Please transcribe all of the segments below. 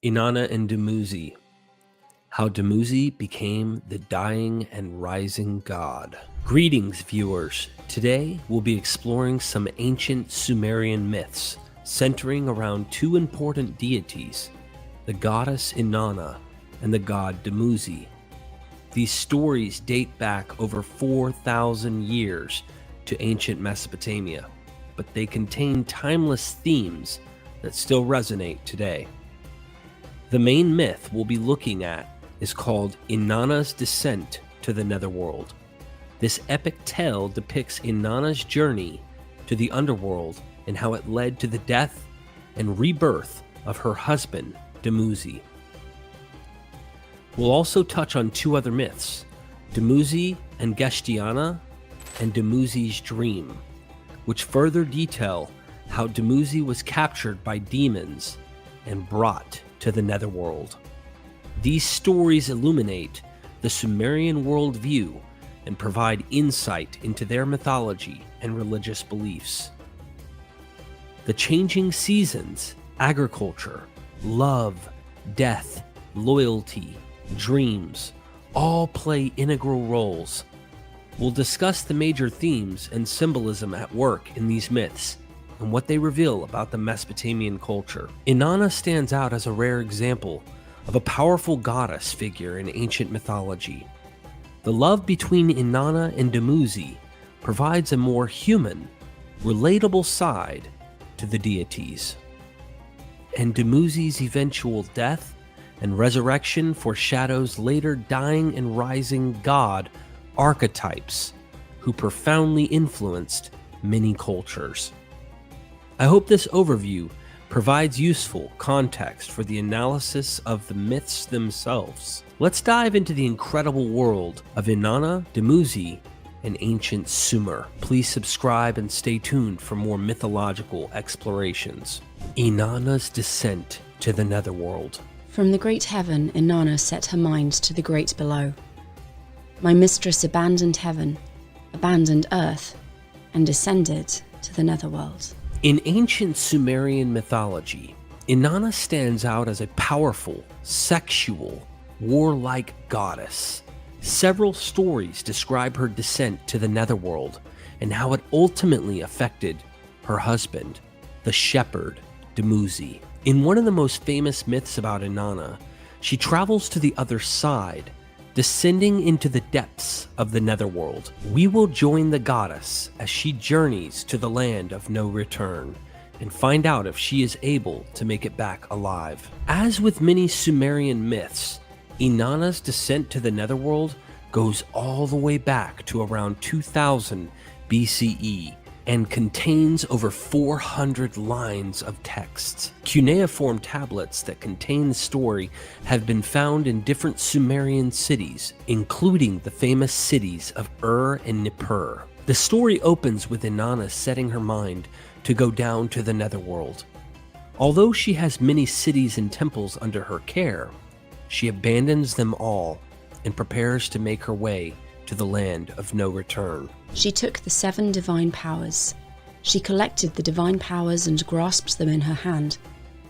Inana and Dumuzi. How Damuzi became the dying and rising god. Greetings, viewers. Today we'll be exploring some ancient Sumerian myths centering around two important deities, the goddess Inanna and the god Dumuzi. These stories date back over 4,000 years to ancient Mesopotamia, but they contain timeless themes that still resonate today. The main myth we'll be looking at is called Inanna's descent to the netherworld. This epic tale depicts Inanna's journey to the underworld and how it led to the death and rebirth of her husband, Damuzi. We'll also touch on two other myths, Damuzi and Gestiana and Damuzi's dream, which further detail how Damuzi was captured by demons and brought to the netherworld. These stories illuminate the Sumerian worldview and provide insight into their mythology and religious beliefs. The changing seasons, agriculture, love, death, loyalty, dreams, all play integral roles. We'll discuss the major themes and symbolism at work in these myths and what they reveal about the Mesopotamian culture. Inanna stands out as a rare example of a powerful goddess figure in ancient mythology. The love between Inanna and Dumuzi provides a more human, relatable side to the deities. And Dumuzi's eventual death and resurrection foreshadows later dying and rising god archetypes who profoundly influenced many cultures. I hope this overview provides useful context for the analysis of the myths themselves. Let's dive into the incredible world of Inanna, Dumuzi, and ancient Sumer. Please subscribe and stay tuned for more mythological explorations. Inanna's descent to the netherworld. From the great heaven, Inanna set her mind to the great below. My mistress abandoned heaven, abandoned earth, and descended to the netherworld. In ancient Sumerian mythology, Inanna stands out as a powerful, sexual, warlike goddess. Several stories describe her descent to the netherworld and how it ultimately affected her husband, the shepherd, Damuzi. In one of the most famous myths about Inanna, she travels to the other side, descending into the depths of the netherworld. We will join the goddess as she journeys to the land of no return and find out if she is able to make it back alive. As with many Sumerian myths, Inanna's descent to the netherworld goes all the way back to around 2000 BCE and contains over 400 lines of texts. Cuneiform tablets that contain the story have been found in different Sumerian cities, including the famous cities of and Nippur. The story opens with Inanna setting her mind to go down to the netherworld. Although she has many cities and temples under her care, she abandons them all and prepares to make her way to the land of no return. She took the 7 divine powers. She collected the divine powers and grasped them in her hand.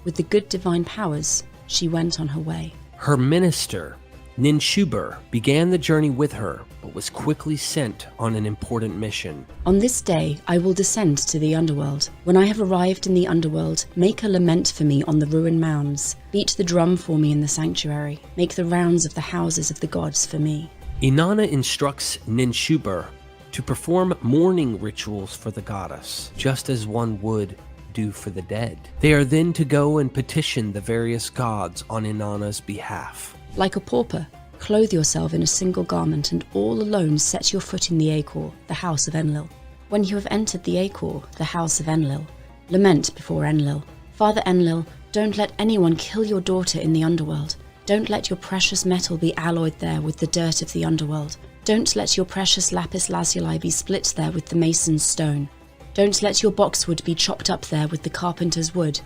With the good divine powers, she went on her way. Her minister, Ninshubur, began the journey with her, but was quickly sent on an important mission. On this day, I will descend to the underworld. When I have arrived in the underworld, make a lament for me on the ruined mounds. Beat the drum for me in the sanctuary. Make the rounds of the houses of the gods for me. Inanna instructs Ninshubur to perform mourning rituals for the goddess, just as one would do for the dead. They are then to go and petition the various gods on Inanna's behalf. Like a pauper, clothe yourself in a single garment and all alone set your foot in the Acre, the house of Enlil. When you have entered the Acre, the house of Enlil, lament before Enlil. Father Enlil, don't let anyone kill your daughter in the underworld. Don't let your precious metal be alloyed there with the dirt of the underworld. Don't let your precious lapis lazuli be split there with the mason's stone. Don't let your boxwood be chopped up there with the carpenter's wood.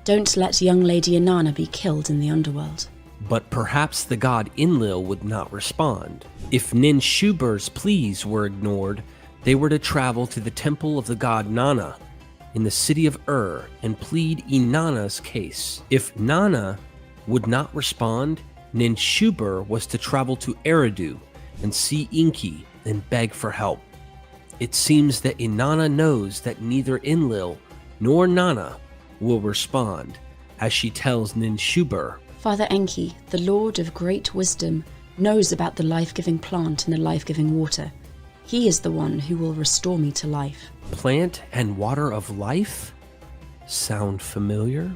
Don't let young Lady Inanna be killed in the underworld. But perhaps the god Enlil would not respond. If Ninshubur's pleas were ignored, they were to travel to the temple of the god Nana in the city of and plead Inanna's case. If Nana would not respond, Ninshubur was to travel to Eridu and see Inki and beg for help. It seems that Inanna knows that neither Enlil nor Nana will respond, as she tells Ninshubur, Father Enki, the Lord of great wisdom, knows about the life-giving plant and the life-giving water. He is the one who will restore me to life. Plant and water of life? Sound familiar?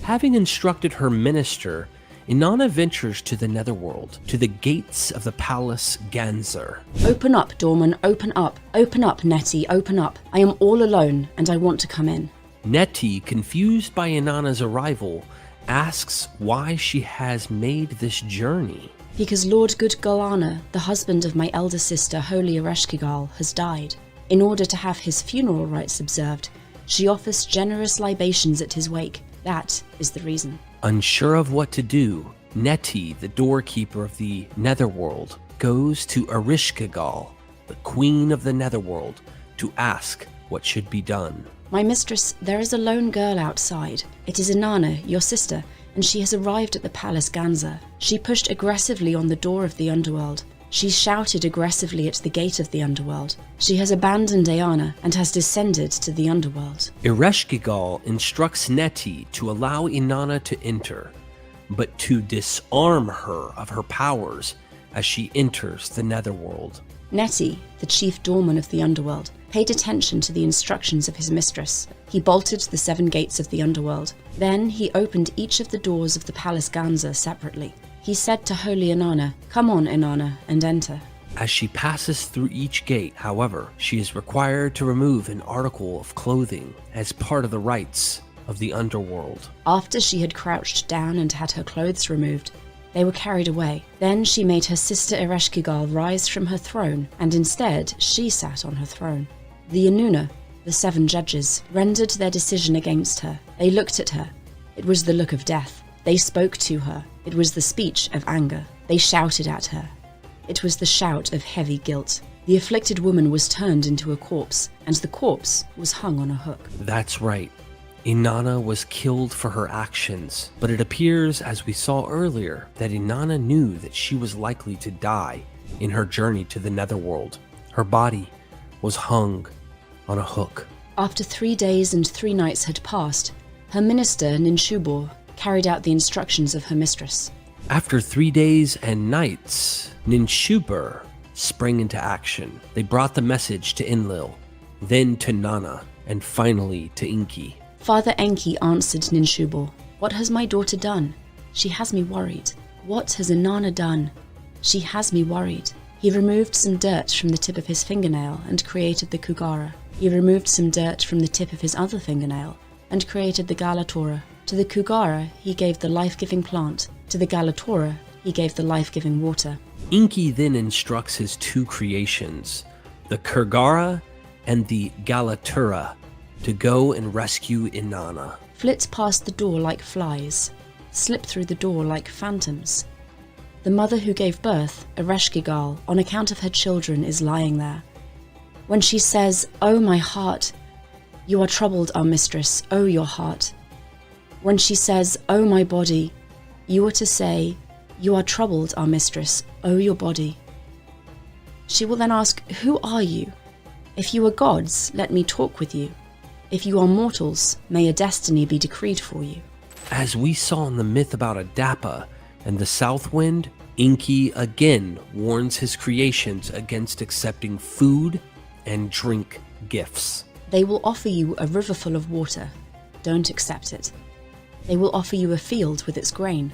Having instructed her minister, Inanna ventures to the netherworld, to the gates of the palace Ganzer. Open up, doorman, open up. Open up, Nettie, open up. I am all alone, and I want to come in. Nettie, confused by Inanna's arrival, asks why she has made this journey. Because Lord Gudgalana, the husband of my elder sister Holy Ereshkigal, has died. In order to have his funeral rites observed, she offers generous libations at his wake. That is the reason. Unsure of what to do, Nettie, the doorkeeper of the netherworld, goes to Ereshkigal, the queen of the netherworld, to ask what should be done. My mistress, there is a lone girl outside. It is Inanna, your sister, and she has arrived at the palace Ganzer. She pushed aggressively on the door of the underworld. She shouted aggressively at the gate of the underworld. She has abandoned Ayana and has descended to the underworld. Ereshkigal instructs Nettie to allow Inanna to enter, but to disarm her of her powers as she enters the netherworld. Nettie, the chief doorman of the underworld, paid attention to the instructions of his mistress. He bolted the 7 gates of the underworld. Then he opened each of the doors of the palace Ganzer separately. He said to Holy Inanna, "Come on, Inanna, and enter." As she passes through each gate, however, she is required to remove an article of clothing as part of the rites of the underworld. After she had crouched down and had her clothes removed, they were carried away. Then she made her sister Ereshkigal rise from her throne, and instead she sat on her throne. The Inuna, the 7 judges, rendered their decision against her. They looked at her. It was the look of death. They spoke to her. It was the speech of anger. They shouted at her. It was the shout of heavy guilt. The afflicted woman was turned into a corpse, and the corpse was hung on a hook. That's right. Inanna was killed for her actions, but it appears, as we saw earlier, that Inanna knew that she was likely to die in her journey to the netherworld. Her body was hung on a hook. After 3 days and 3 nights had passed, her minister Ninshubur carried out the instructions of her mistress. After 3 days and nights, Ninshubur sprang into action. They brought the message to Enlil, then to Nana, and finally to Inki. Father Enki answered Ninshubur, "What has my daughter done? She has me worried. What has Inanna done? She has me worried." He removed some dirt from the tip of his fingernail and created the Kugara. He removed some dirt from the tip of his other fingernail and created the Galatora. To the Kugara, he gave the life-giving plant. To the Galatora, he gave the life-giving water. Inki then instructs his 2 creations, the Kugara and the Galatura, to go and rescue Inanna. Flit past the door like flies, slip through the door like phantoms. The mother who gave birth, Ereshkigal, on account of her children, is lying there. When she says, "Oh, my heart," you are troubled, our mistress, oh, your heart. When she says, "Oh, my body," you are to say, "You are troubled, our mistress, oh, your body." She will then ask, "Who are you? If you are gods, let me talk with you. If you are mortals, may a destiny be decreed for you." As we saw in the myth about Adapa and the South Wind, Inki again warns his creations against accepting food and drink gifts. They will offer you a river full of water. Don't accept it. They will offer you a field with its grain.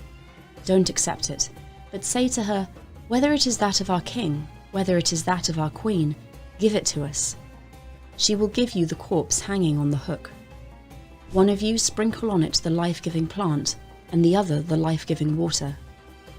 Don't accept it. But say to her, "Whether it is that of our king, whether it is that of our queen, give it to us." She will give you the corpse hanging on the hook. One of you sprinkle on it the life-giving plant, and the other the life-giving water.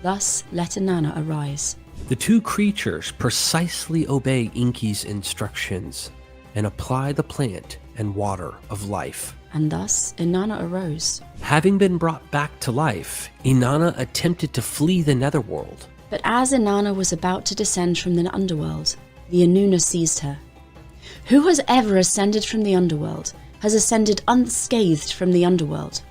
Thus let Inanna arise. The 2 creatures precisely obey Inki's instructions and apply the plant and water of life. And thus Inanna arose. Having been brought back to life, Inanna attempted to flee the netherworld. But as Inanna was about to descend from the underworld, the Inuna seized her. "Who has ever ascended from the underworld has ascended unscathed from the underworld.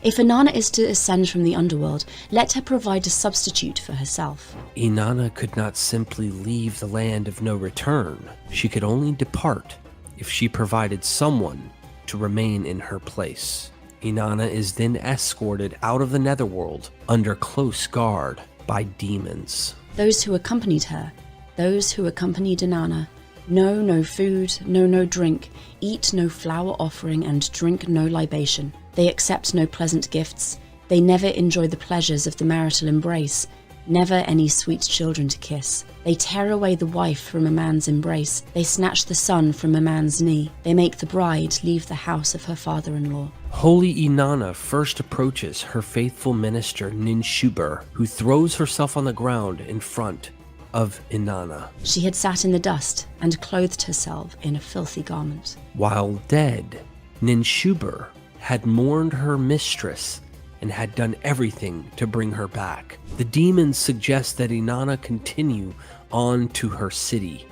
If Inanna is to ascend from the underworld, let her provide a substitute for herself. Inanna could not simply leave the land of no return. She could only depart if she provided someone to remain in her place. Inanna is then escorted out of the netherworld under close guard by demons. Those who accompanied her, those who accompanied Inanna, know no food, know no drink, eat no flower offering, and drink no libation. They accept no pleasant gifts. They never enjoy the pleasures of the marital embrace, never any sweet children to kiss. They tear away the wife from a man's embrace. They snatch the son from a man's knee. They make the bride leave the house of her father-in-law. Holy Inanna first approaches her faithful minister Ninshubur, who throws herself on the ground in front of Inanna. She had sat in the dust and clothed herself in a filthy garment. While dead, Ninshubur had mourned her mistress and had done everything to bring her back. The demons suggest that Inanna continue on to her city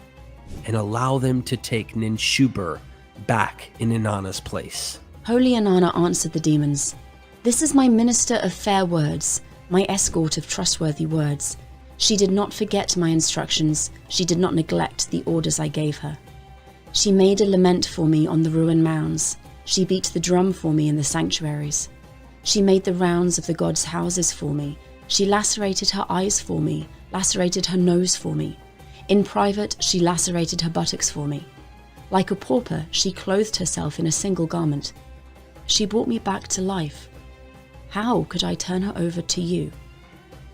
and allow them to take Ninshubur back in Inanna's place. Holy Inanna answered the demons, "This is my minister of fair words, my escort of trustworthy words. She did not forget my instructions. She did not neglect the orders I gave her. She made a lament for me on the ruined mounds. She beat the drum for me in the sanctuaries. She made the rounds of the gods' houses for me. She lacerated her eyes for me, lacerated her nose for me. In private, she lacerated her buttocks for me. Like a pauper, she clothed herself in a single garment. She brought me back to life. How could I turn her over to you?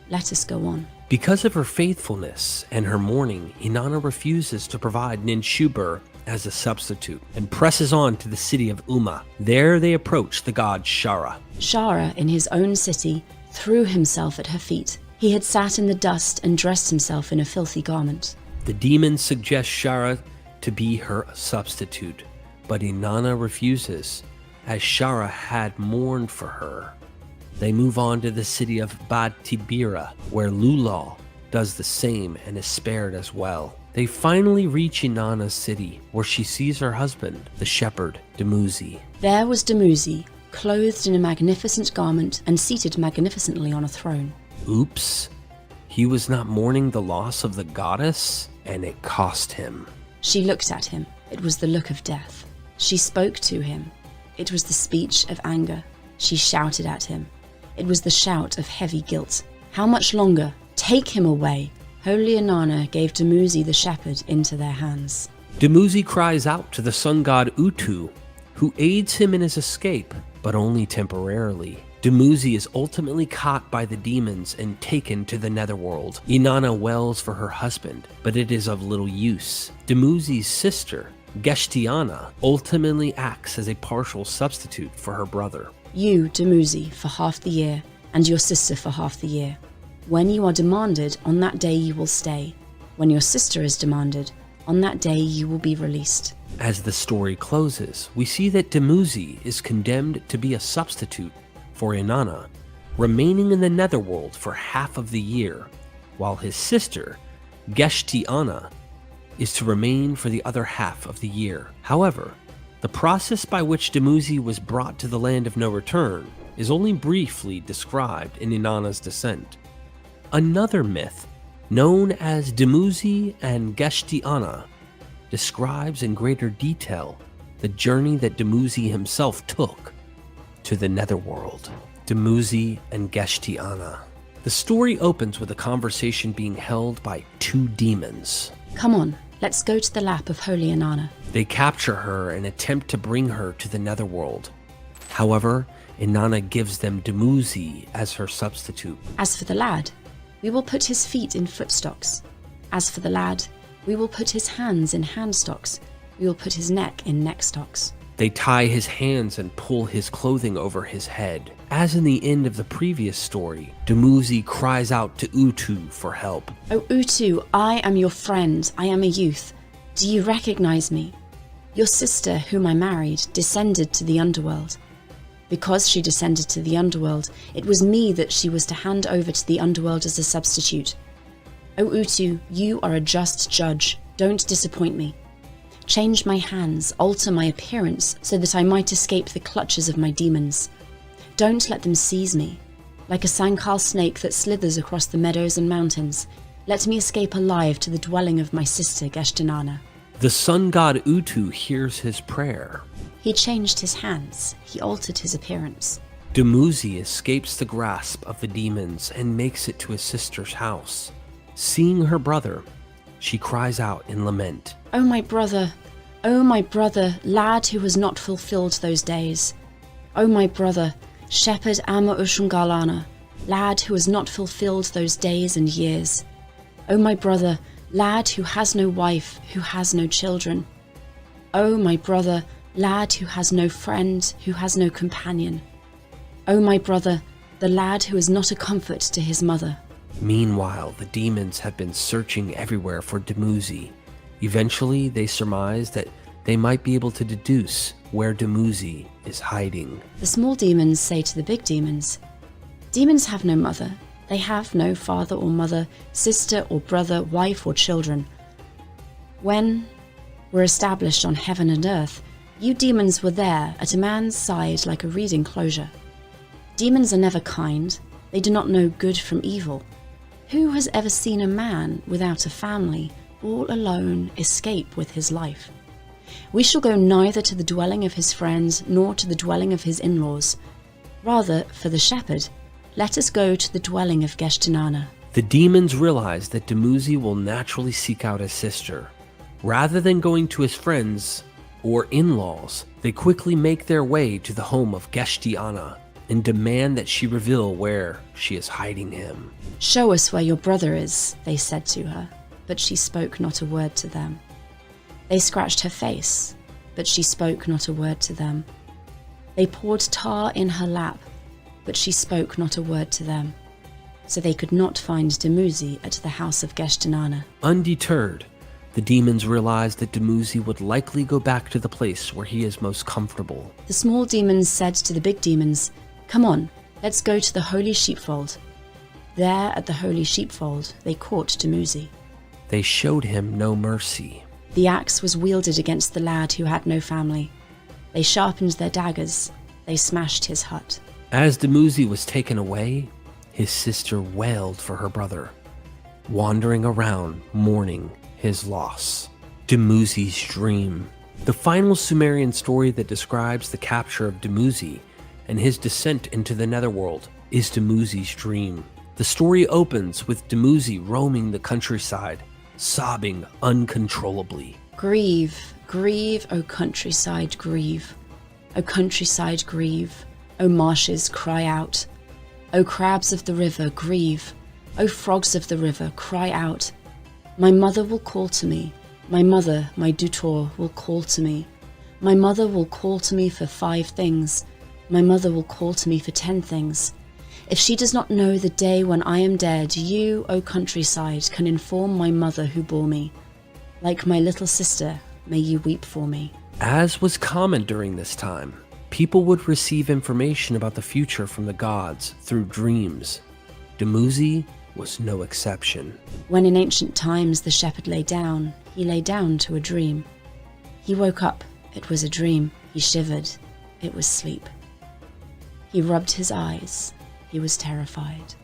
Let us go on." Because of her faithfulness and her mourning, Inanna refuses to provide Ninshubur as a substitute and presses on to the city of Umma. There they approach the god Shara. Shara, in his own city, threw himself at her feet. He had sat in the dust and dressed himself in a filthy garment. The demons suggest Shara to be her substitute, but Inanna refuses, as Shara had mourned for her. They move on to the city of Bad Tibira, where Lulal does the same and is spared as well. They finally reach Inanna's city, where she sees her husband, the shepherd, Damuzi. There was Damuzi, clothed in a magnificent garment and seated magnificently on a throne. Oops, he was not mourning the loss of the goddess, and it cost him. She looked at him. It was the look of death. She spoke to him. It was the speech of anger. She shouted at him. It was the shout of heavy guilt. How much longer? Take him away. Holy Inanna gave Damuzi the shepherd into their hands. Damuzi cries out to the sun god Utu, who aids him in his escape, but only temporarily. Damuzi is ultimately caught by the demons and taken to the netherworld. Inanna wails for her husband, but it is of little use. Damuzi's sister, Gestiana, ultimately acts as a partial substitute for her brother. You, Damuzi, for half the year, and your sister for half the year. When you are demanded, on that day you will stay. When your sister is demanded, on that day you will be released. As the story closes, we see that Damuzi is condemned to be a substitute for Inanna, remaining in the netherworld for half of the year, while his sister, Gestiana, is to remain for the other half of the year. However, the process by which Damuzi was brought to the land of no return is only briefly described in Inanna's descent. Another myth, known as Damuzi and Gestiana, describes in greater detail the journey that Damuzi himself took to the netherworld. Damuzi and Gestiana. The story opens with a conversation being held by two demons. Come on, let's go to the lap of Holy Inanna. They capture her and attempt to bring her to the netherworld. However, Inanna gives them Damuzi as her substitute. As for the lad, we will put his feet in footstocks. As for the lad, we will put his hands in handstocks. We will put his neck in neckstocks. They tie his hands and pull his clothing over his head. As in the end of the previous story, Damuzi cries out to Utu for help. "Oh Utu, I am your friend. I am a youth. Do you recognize me? Your sister, whom I married, descended to the underworld. Because she descended to the underworld, it was me that she was to hand over to the underworld as a substitute. Oh Utu, you are a just judge. Don't disappoint me. Change my hands, alter my appearance, so that I might escape the clutches of my demons. Don't let them seize me. Like a cyclical snake that slithers across the meadows and mountains, let me escape alive to the dwelling of my sister Gestiana. The sun god Utu hears his prayer. He changed his hands. He altered his appearance. Dumuzi escapes the grasp of the demons and makes it to his sister's house. Seeing her brother, she cries out in lament. Oh my brother, lad who has not fulfilled those days. Oh my brother, shepherd Ama Ushungalana, lad who has not fulfilled those days and years. Oh my brother, lad who has no wife, who has no children. Oh my brother, lad who has no friend, who has no companion. Oh my brother, the lad who is not a comfort to his mother. Meanwhile, the demons have been searching everywhere for Dumuzi. Eventually, they surmise that they might be able to deduce where Dumuzi is hiding. The small demons say to the big demons, demons have no mother. They have no father or mother, sister or brother, wife or children. When we're established on heaven and earth, you demons were there at a man's side like a reed enclosure. Demons are never kind. They do not know good from evil. Who has ever seen a man without a family, all alone, escape with his life? We shall go neither to the dwelling of his friends nor to the dwelling of his in-laws. Rather, for the shepherd, let us go to the dwelling of Gestiana. The demons realize that Dumuzi will naturally seek out his sister. Rather than going to his friends or in-laws, they quickly make their way to the home of Gestiana and demand that she reveal where she is hiding him. Show us where your brother is, they said to her, but she spoke not a word to them. They scratched her face, but she spoke not a word to them. They poured tar in her lap, but she spoke not a word to them. So they could not find Dumuzi at the house of Gestiana. Undeterred, the demons realized that Dumuzi would likely go back to the place where he is most comfortable. The small demons said to the big demons, come on, let's go to the holy sheepfold. There at the holy sheepfold, they caught Dumuzi. They showed him no mercy. The axe was wielded against the lad who had no family. They sharpened their daggers. They smashed his hut. As Dumuzi was taken away, his sister wailed for her brother, wandering around mourning his loss. Dumuzi's dream. The final Sumerian story that describes the capture of Dumuzi and his descent into the netherworld is Dumuzi's dream. The story opens with Dumuzi roaming the countryside, sobbing uncontrollably. Grieve, grieve, O countryside, grieve. O countryside, grieve. O marshes, cry out. O crabs of the river, grieve. O frogs of the river, cry out. My mother will call to me. My mother, my tutor, will call to me. My mother will call to me for 5 things. My mother will call to me for 10 things. If she does not know the day when I am dead, you, O countryside, can inform my mother who bore me. Like my little sister, may you weep for me. As was common during this time, people would receive information about the future from the gods through dreams. Dumuzi was no exception. When in ancient times the shepherd lay down, he lay down to a dream. He woke up, it was a dream. He shivered, it was sleep. He rubbed his eyes, he was terrified.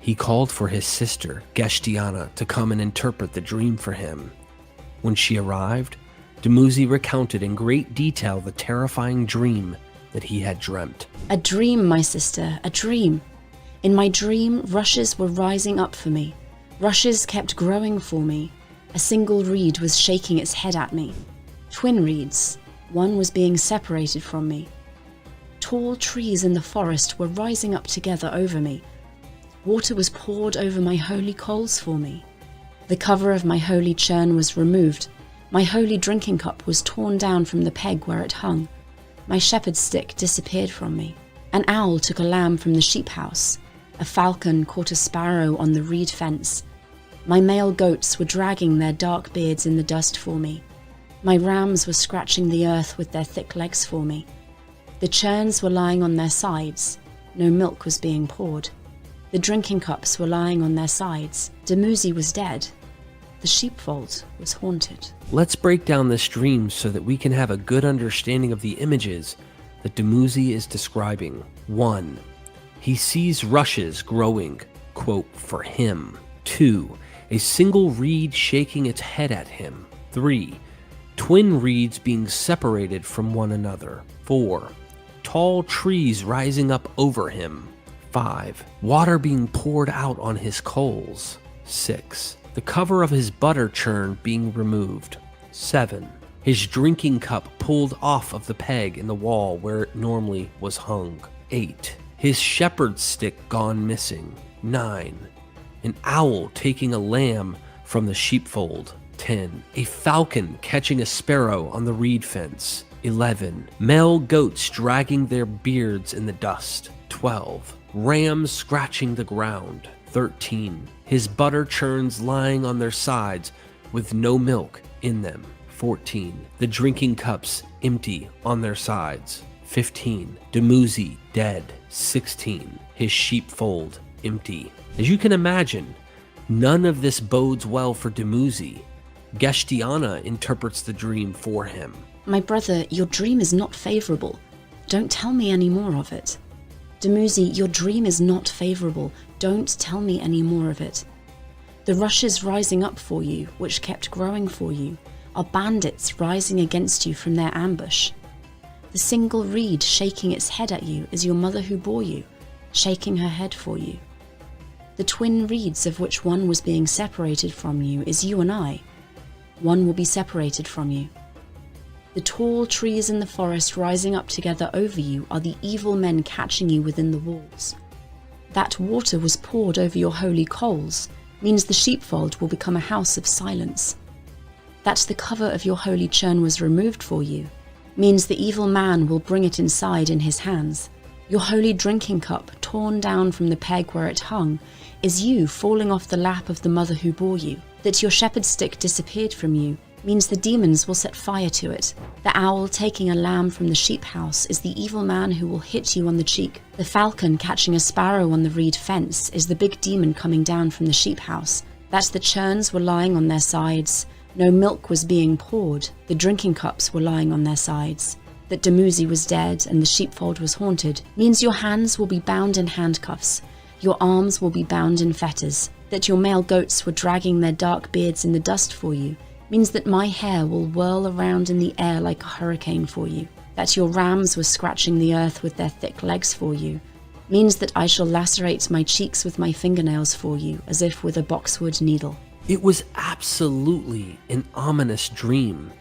He called for his sister, Gestiana, to come and interpret the dream for him. When she arrived, Dumuzi recounted in great detail the terrifying dream that he had dreamt. A dream, my sister, a dream. In my dream, rushes were rising up for me. Rushes kept growing for me. A single reed was shaking its head at me. Twin reeds, one was being separated from me. Tall trees in the forest were rising up together over me. Water was poured over my holy coals for me. The cover of my holy churn was removed. My holy drinking cup was torn down from the peg where it hung. My shepherd's stick disappeared from me. An owl took a lamb from the sheep house. A falcon caught a sparrow on the reed fence. My male goats were dragging their dark beards in the dust for me. My rams were scratching the earth with their thick legs for me. The churns were lying on their sides. No milk was being poured. The drinking cups were lying on their sides. Dumuzi was dead. The sheepfold was haunted. Let's break down this dream so that we can have a good understanding of the images that Damuzi is describing. 1. He sees rushes growing, quote, for him. 2. A single reed shaking its head at him. 3. Twin reeds being separated from one another. 4. Tall trees rising up over him. 5. Water being poured out on his coals. 6. The cover of his butter churn being removed. 7. His drinking cup pulled off of the peg in the wall where it normally was hung. 8. His shepherd's stick gone missing. 9. An owl taking a lamb from the sheepfold. 10. A falcon catching a sparrow on the reed fence. 11. Male goats dragging their beards in the dust. 12. Rams scratching the ground. 13. His butter churns lying on their sides with no milk in them. 14. The drinking cups empty on their sides. 15. Damuzi dead. 16. His sheepfold empty. As you can imagine, none of this bodes well for Damuzi. Gestiana interprets the dream for him. My brother, your dream is not favorable. Don't tell me any more of it. Damuzi, your dream is not favorable. Don't tell me any more of it. The rushes rising up for you, which kept growing for you, are bandits rising against you from their ambush. The single reed shaking its head at you is your mother who bore you, shaking her head for you. The twin reeds of which one was being separated from you is you and I. One will be separated from you. The tall trees in the forest rising up together over you are the evil men catching you within the walls. That water was poured over your holy coals means the sheepfold will become a house of silence. That the cover of your holy churn was removed for you means the evil man will bring it inside in his hands. Your holy drinking cup, torn down from the peg where it hung, is you falling off the lap of the mother who bore you. That your shepherd's stick disappeared from you means the demons will set fire to it. The owl taking a lamb from the sheep house is the evil man who will hit you on the cheek. The falcon catching a sparrow on the reed fence is the big demon coming down from the sheep house. That the churns were lying on their sides, no milk was being poured, the drinking cups were lying on their sides. That Damuzi was dead and the sheepfold was haunted means your hands will be bound in handcuffs, your arms will be bound in fetters. That your male goats were dragging their dark beards in the dust for you means that my hair will whirl around in the air like a hurricane for you. That your rams were scratching the earth with their thick legs for you means that I shall lacerate my cheeks with my fingernails for you as if with a boxwood needle. It was absolutely an ominous dream.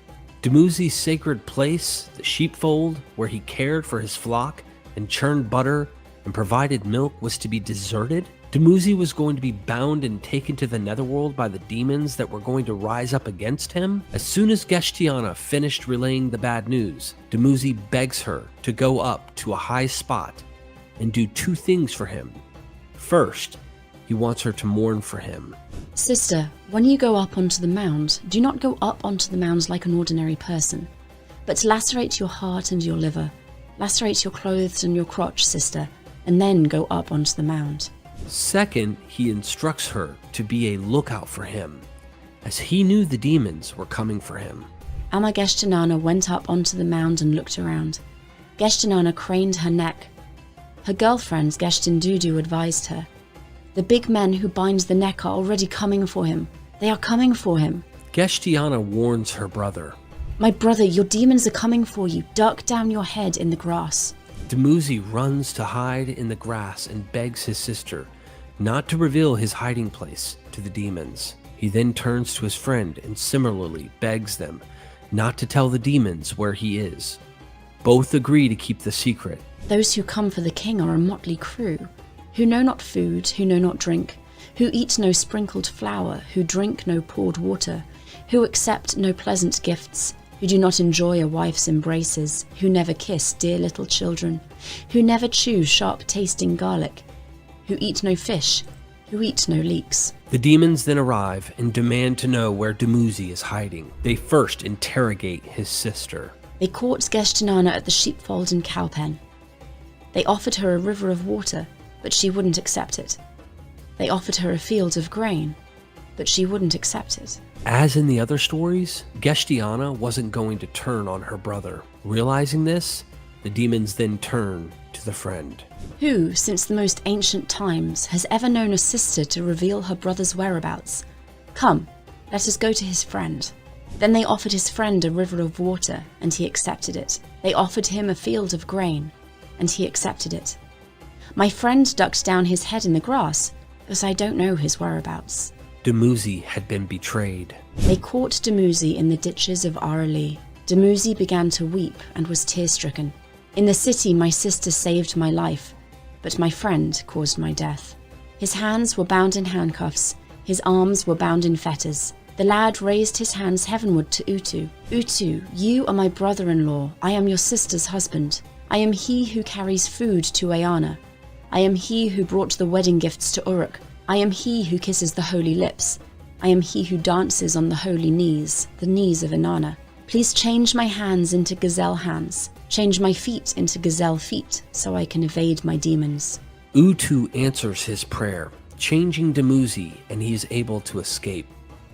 Damuzi's sacred place, the sheepfold, where he cared for his flock and churned butter and provided milk, was to be deserted. Damuzi was going to be bound and taken to the netherworld by the demons that were going to rise up against him. As soon as Gestiana finished relaying the bad news, Damuzi begs her to go up to a high spot and do 2 things for him. First, he wants her to mourn for him. Sister, when you go up onto the mound, do not go up onto the mound like an ordinary person, but lacerate your heart and your liver, lacerate your clothes and your crotch, sister, and then go up onto the mound. Second, he instructs her to be a lookout for him, as he knew the demons were coming for him. Amma Gestiana went up onto the mound and looked around. Gestiana craned her neck. Her girlfriends Gestindudu advised her. The big men who bind the neck are already coming for him. They are coming for him. Gestiana warns her brother. My brother, your demons are coming for you. Duck down your head in the grass. Damuzi runs to hide in the grass and begs his sister not to reveal his hiding place to the demons. He then turns to his friend and similarly begs them not to tell the demons where he is. Both agree to keep the secret. Those who come for the king are a motley crew, who know not food, who know not drink, who eat no sprinkled flour, who drink no poured water, who accept no pleasant gifts, who do not enjoy a wife's embraces, who never kiss dear little children, who never chew sharp-tasting garlic, who eat no fish, who eat no leeks. The demons then arrive and demand to know where Damuzi is hiding. They first interrogate his sister. They caught Gestiana at the sheepfold and cowpen. They offered her a river of water, but she wouldn't accept it. They offered her a field of grain, but she wouldn't accept it. As in the other stories, Gestiana wasn't going to turn on her brother. Realizing this, The demons then turn to the friend. Who, since the most ancient times, has ever known a sister to reveal her brother's whereabouts? Come, let us go to his friend. Then they offered his friend a river of water, and he accepted it. They offered him a field of grain, and he accepted it. My friend ducked down his head in the grass, but I don't know his whereabouts. Dumuzi had been betrayed. They caught Damuzi in the ditches of Aralee. Damuzi began to weep and was tear-stricken. In the city, my sister saved my life, but my friend caused my death. His hands were bound in handcuffs, his arms were bound in fetters. The lad raised his hands heavenward to Utu. Utu, you are my brother-in-law. I am your sister's husband. I am he who carries food to Inanna. I am he who brought the wedding gifts to Uruk. I am he who kisses the holy lips. I am he who dances on the holy knees, the knees of Inanna. Please change my hands into gazelle hands. Change my feet into gazelle feet, so I can evade my demons. Utu answers his prayer, changing Dumuzi, and he is able to escape.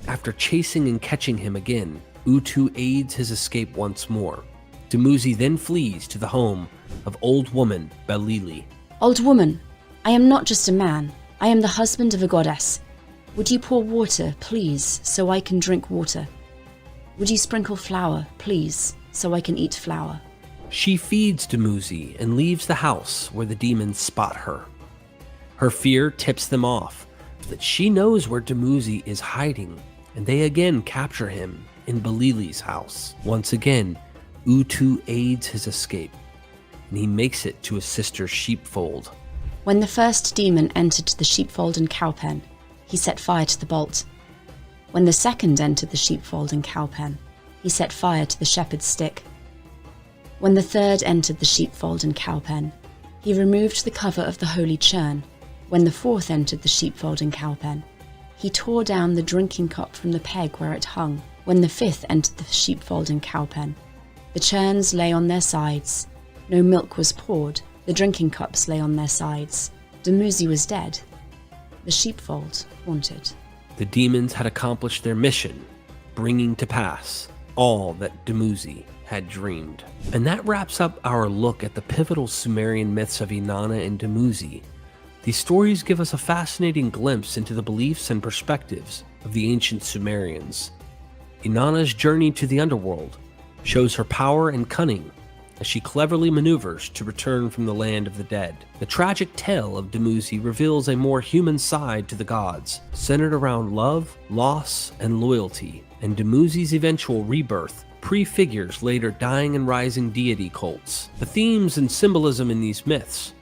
After chasing and catching him again, Utu aids his escape once more. Dumuzi then flees to the home of old woman Belili. Old woman, I am not just a man. I am the husband of a goddess. Would you pour water, please, so I can drink water? Would you sprinkle flour, please, so I can eat flour? She feeds Dumuzi and leaves the house where the demons spot her. Her fear tips them off that she knows where Dumuzi is hiding, and they again capture him in Belili's house. Once again, Utu aids his escape, and he makes it to his sister's sheepfold. When the first demon entered the sheepfold and cowpen, he set fire to the bolt. When the second entered the sheepfold and cowpen, he set fire to the shepherd's stick. When the third entered the sheepfold and cowpen, he removed the cover of the holy churn. When the fourth entered the sheepfold and cowpen, he tore down the drinking cup from the peg where it hung. When the fifth entered the sheepfold and cowpen, the churns lay on their sides. No milk was poured. The drinking cups lay on their sides. Dumuzi was dead. The sheepfold haunted. The demons had accomplished their mission, bringing to pass all that Dumuzi had dreamed. And that wraps up our look at the pivotal Sumerian myths of Inanna and Dumuzi. These stories give us a fascinating glimpse into the beliefs and perspectives of the ancient Sumerians. Inanna's journey to the underworld shows her power and cunning as she cleverly maneuvers to return from the land of the dead. The tragic tale of Dumuzi reveals a more human side to the gods, centered around love, loss, and loyalty, and Dumuzi's eventual rebirth prefigures later dying and rising deity cults. The themes and symbolism in these myths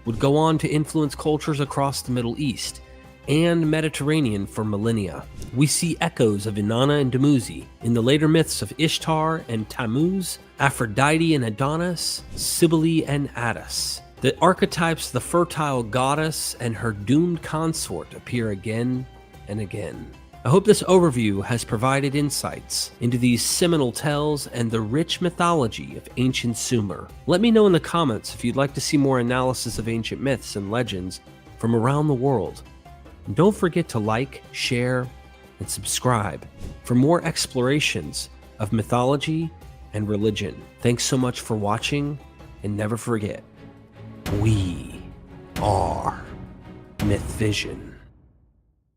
would go on to influence cultures across the Middle East and Mediterranean for millennia. We see echoes of Inanna and Dumuzi in the later myths of Ishtar and Tammuz, Aphrodite and Adonis, Cybele and Attis. The archetypes of the fertile goddess and her doomed consort appear again and again. I hope this overview has provided insights into these seminal tales and the rich mythology of ancient Sumer. Let me know in the comments if you'd like to see more analysis of ancient myths and legends from around the world. And don't forget to like, share, and subscribe for more explorations of mythology and religion. Thanks so much for watching, and never forget, we are Myth Vision.